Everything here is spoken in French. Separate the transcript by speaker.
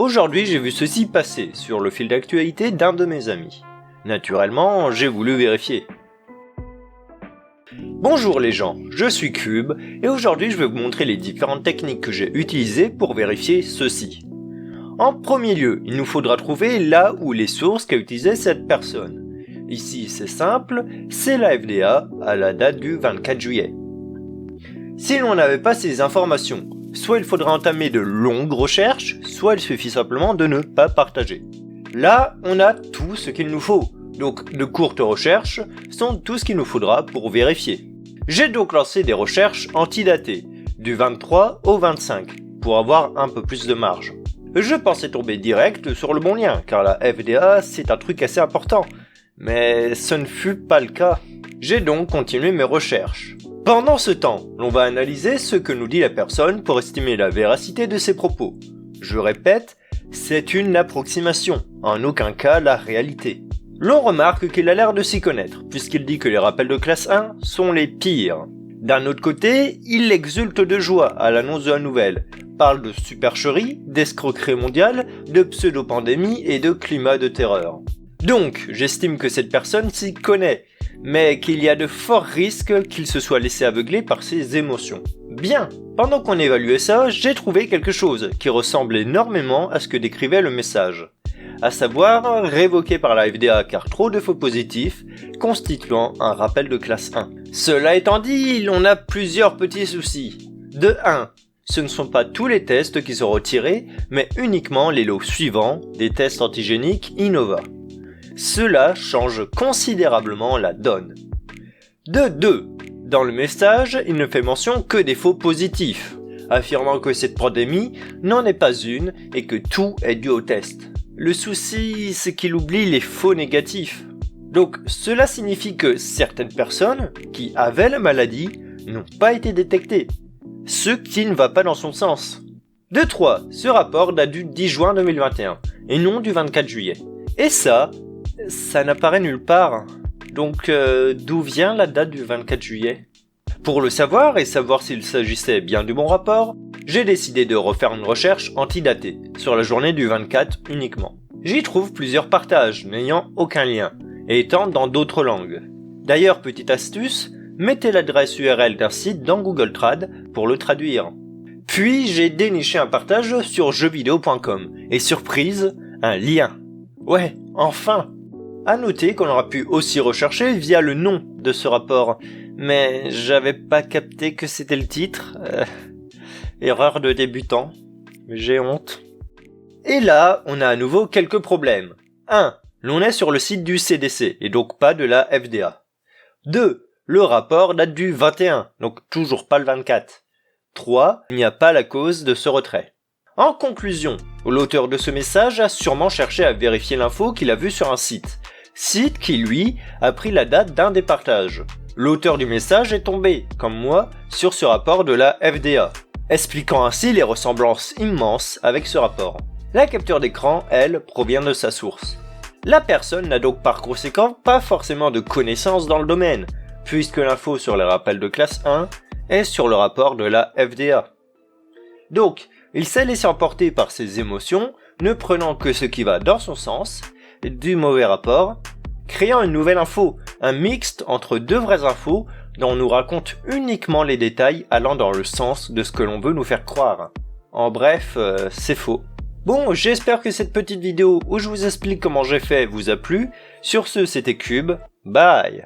Speaker 1: Aujourd'hui, j'ai vu ceci passer sur le fil d'actualité d'un de mes amis. Naturellement, j'ai voulu vérifier. Bonjour les gens, je suis Cube et aujourd'hui je vais vous montrer les différentes techniques que j'ai utilisées pour vérifier ceci. En premier lieu, il nous faudra trouver là où les sources qu'a utilisé cette personne. Ici c'est simple, c'est la FDA à la date du 24 juillet. Si l'on n'avait pas ces informations, soit il faudra entamer de longues recherches, soit il suffit simplement de ne pas partager. Là, on a tout ce qu'il nous faut, donc de courtes recherches sont tout ce qu'il nous faudra pour vérifier. J'ai donc lancé des recherches antidatées, du 23 au 25, pour avoir un peu plus de marge. Je pensais tomber direct sur le bon lien, car la FDA c'est un truc assez important, mais ce ne fut pas le cas. J'ai donc continué mes recherches. Pendant ce temps, l'on va analyser ce que nous dit la personne pour estimer la véracité de ses propos. Je répète, c'est une approximation, en aucun cas la réalité. L'on remarque qu'il a l'air de s'y connaître, puisqu'il dit que les rappels de classe 1 sont les pires. D'un autre côté, il exulte de joie à l'annonce de la nouvelle, parle de supercherie, d'escroquerie mondiale, de pseudo-pandémie et de climat de terreur. Donc, j'estime que cette personne s'y connaît, mais qu'il y a de forts risques qu'il se soit laissé aveugler par ses émotions. Bien, pendant qu'on évaluait ça, j'ai trouvé quelque chose qui ressemble énormément à ce que décrivait le message. À savoir, révoqué par la FDA car trop de faux positifs, constituant un rappel de classe 1. Cela étant dit, on a plusieurs petits soucis. De 1, ce ne sont pas tous les tests qui sont retirés, mais uniquement les lots suivants des tests antigéniques Innova. Cela change considérablement la donne. De 2, dans le message, il ne fait mention que des faux positifs, affirmant que cette pandémie n'en est pas une et que tout est dû au test. Le souci, c'est qu'il oublie les faux négatifs. Donc cela signifie que certaines personnes qui avaient la maladie n'ont pas été détectées, ce qui ne va pas dans son sens. De 3, ce rapport date du 10 juin 2021 et non du 24 juillet. Et ça n'apparaît nulle part. Donc d'où vient la date du 24 juillet ? Pour le savoir et savoir s'il s'agissait bien du bon rapport, j'ai décidé de refaire une recherche antidatée, sur la journée du 24 uniquement. J'y trouve plusieurs partages n'ayant aucun lien, et étant dans d'autres langues. D'ailleurs, petite astuce, mettez l'adresse URL d'un site dans Google Trad pour le traduire. Puis j'ai déniché un partage sur jeuxvideo.com, et surprise, un lien. Ouais, enfin! À noter qu'on aura pu aussi rechercher via le nom de ce rapport, mais j'avais pas capté que c'était le titre. Erreur de débutant, j'ai honte. Et là, on a à nouveau quelques problèmes. 1. L'on est sur le site du CDC, et donc pas de la FDA. 2. Le rapport date du 21, donc toujours pas le 24. 3. Il n'y a pas la cause de ce retrait. En conclusion, l'auteur de ce message a sûrement cherché à vérifier l'info qu'il a vue sur un site qui, lui, a pris la date d'un des partages. L'auteur du message est tombé, comme moi, sur ce rapport de la FDA, expliquant ainsi les ressemblances immenses avec ce rapport. La capture d'écran, elle, provient de sa source. La personne n'a donc par conséquent pas forcément de connaissances dans le domaine, puisque l'info sur les rappels de classe 1 est sur le rapport de la FDA. Donc, il s'est laissé emporter par ses émotions, ne prenant que ce qui va dans son sens, du mauvais rapport, créant une nouvelle info, un mixte entre deux vraies infos dont on nous raconte uniquement les détails allant dans le sens de ce que l'on veut nous faire croire. En bref, c'est faux. Bon, j'espère que cette petite vidéo où je vous explique comment j'ai fait vous a plu. Sur ce, c'était Cube. Bye!